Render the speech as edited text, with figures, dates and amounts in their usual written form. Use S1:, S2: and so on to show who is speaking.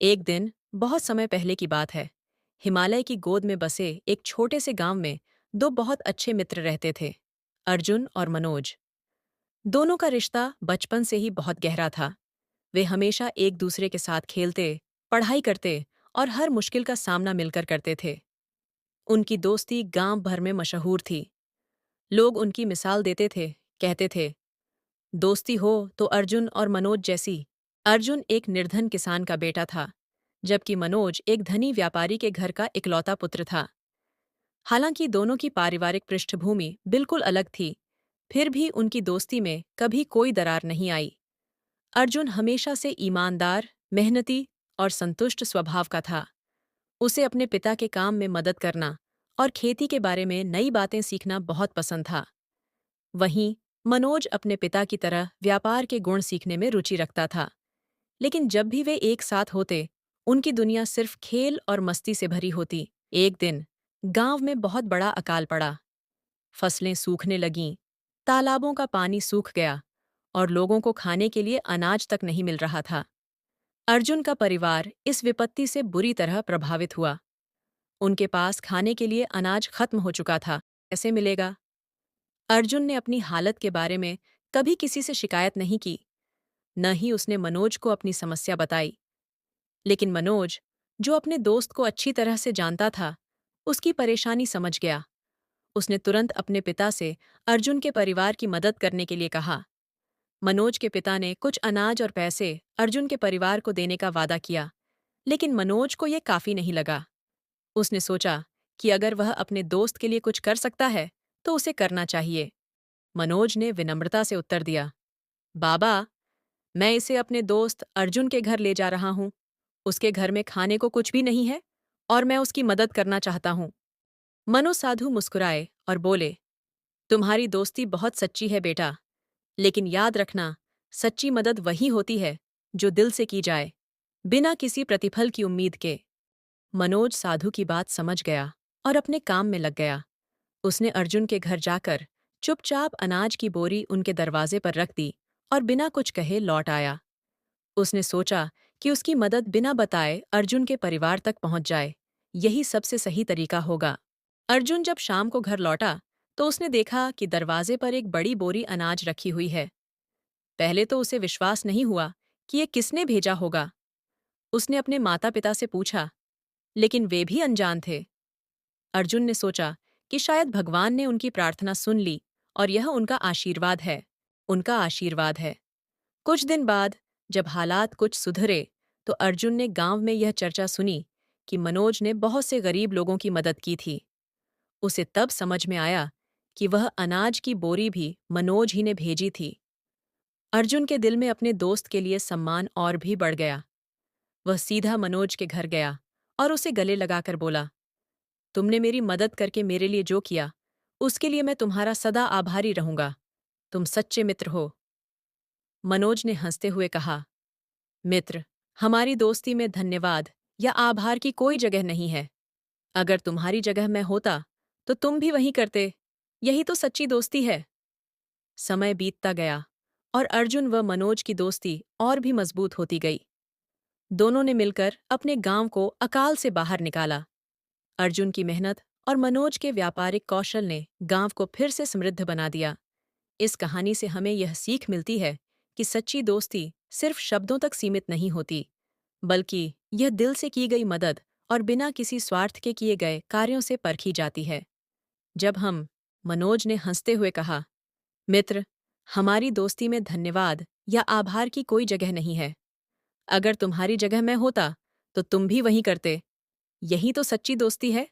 S1: एक दिन बहुत समय पहले की बात है। हिमालय की गोद में बसे एक छोटे से गांव में दो बहुत अच्छे मित्र रहते थे, अर्जुन और मनोज। दोनों का रिश्ता बचपन से ही बहुत गहरा था। वे हमेशा एक दूसरे के साथ खेलते, पढ़ाई करते और हर मुश्किल का सामना मिलकर करते थे। उनकी दोस्ती गांव भर में मशहूर थी। लोग उनकी मिसाल देते थे, कहते थे, दोस्ती हो तो अर्जुन और मनोज जैसी। अर्जुन एक निर्धन किसान का बेटा था, जबकि मनोज एक धनी व्यापारी के घर का इकलौता पुत्र था। हालांकि दोनों की पारिवारिक पृष्ठभूमि बिल्कुल अलग थी, फिर भी उनकी दोस्ती में कभी कोई दरार नहीं आई। अर्जुन हमेशा से ईमानदार, मेहनती और संतुष्ट स्वभाव का था। उसे अपने पिता के काम में मदद करना और खेती के बारे में नई बातें सीखना बहुत पसंद था। वहीं मनोज अपने पिता की तरह व्यापार के गुण सीखने में रुचि रखता था। लेकिन जब भी वे एक साथ होते, उनकी दुनिया सिर्फ खेल और मस्ती से भरी होती। एक दिन गांव में बहुत बड़ा अकाल पड़ा। फसलें सूखने लगीं, तालाबों का पानी सूख गया और लोगों को खाने के लिए अनाज तक नहीं मिल रहा था। अर्जुन का परिवार इस विपत्ति से बुरी तरह प्रभावित हुआ। उनके पास खाने के लिए अनाज खत्म हो चुका था। कैसे मिलेगा? अर्जुन ने अपनी हालत के बारे में कभी किसी से शिकायत नहीं की, न ही उसने मनोज को अपनी समस्या बताई। लेकिन मनोज, जो अपने दोस्त को अच्छी तरह से जानता था, उसकी परेशानी समझ गया। उसने तुरंत अपने पिता से अर्जुन के परिवार की मदद करने के लिए कहा। मनोज के पिता ने कुछ अनाज और पैसे अर्जुन के परिवार को देने का वादा किया, लेकिन मनोज को यह काफी नहीं लगा। उसने सोचा कि अगर वह अपने दोस्त के लिए कुछ कर सकता है, तो उसे करना चाहिए। मनोज ने विनम्रता से उत्तर दिया, बाबा, मैं इसे अपने दोस्त अर्जुन के घर ले जा रहा हूँ। उसके घर में खाने को कुछ भी नहीं है और मैं उसकी मदद करना चाहता हूँ। मनो साधु मुस्कुराए और बोले, तुम्हारी दोस्ती बहुत सच्ची है बेटा, लेकिन याद रखना, सच्ची मदद वही होती है जो दिल से की जाए, बिना किसी प्रतिफल की उम्मीद के। मनोज साधु की बात समझ गया और अपने काम में लग गया। उसने अर्जुन के घर जाकर चुपचाप अनाज की बोरी उनके दरवाजे पर रख दी और बिना कुछ कहे लौट आया। उसने सोचा कि उसकी मदद बिना बताए अर्जुन के परिवार तक पहुंच जाए। यही सबसे सही तरीका होगा। अर्जुन जब शाम को घर लौटा, तो उसने देखा कि दरवाजे पर एक बड़ी बोरी अनाज रखी हुई है। पहले तो उसे विश्वास नहीं हुआ कि ये किसने भेजा होगा। उसने अपने माता पिता से पूछा, लेकिन वे भी अनजान थे। अर्जुन ने सोचा कि शायद भगवान ने उनकी प्रार्थना सुन ली और यह उनका आशीर्वाद है। उनका आशीर्वाद है। कुछ दिन बाद, जब हालात कुछ सुधरे, तो अर्जुन ने गांव में यह चर्चा सुनी कि मनोज ने बहुत से गरीब लोगों की मदद की थी। उसे तब समझ में आया कि वह अनाज की बोरी भी मनोज ही ने भेजी थी। अर्जुन के दिल में अपने दोस्त के लिए सम्मान और भी बढ़ गया। वह सीधा मनोज के घर गया और उसे गले लगाकर बोला, तुमने मेरी मदद करके मेरे लिए जो किया, उसके लिए मैं तुम्हारा सदा आभारी रहूंगा। तुम सच्चे मित्र हो। मनोज ने हंसते हुए कहा, मित्र, हमारी दोस्ती में धन्यवाद या आभार की कोई जगह नहीं है। अगर तुम्हारी जगह मैं होता, तो तुम भी वही करते। यही तो सच्ची दोस्ती है। समय बीतता गया और अर्जुन व मनोज की दोस्ती और भी मजबूत होती गई। दोनों ने मिलकर अपने गांव को अकाल से बाहर निकाला। अर्जुन की मेहनत और मनोज के व्यापारिक कौशल ने गांव को फिर से समृद्ध बना दिया। इस कहानी से हमें यह सीख मिलती है कि सच्ची दोस्ती सिर्फ शब्दों तक सीमित नहीं होती, बल्कि यह दिल से की गई मदद और बिना किसी स्वार्थ के किए गए कार्यों से परखी जाती है। जब हम मनोज ने हंसते हुए कहा, मित्र, हमारी दोस्ती में धन्यवाद या आभार की कोई जगह नहीं है। अगर तुम्हारी जगह मैं होता, तो तुम भी वही करते। यही तो सच्ची दोस्ती है।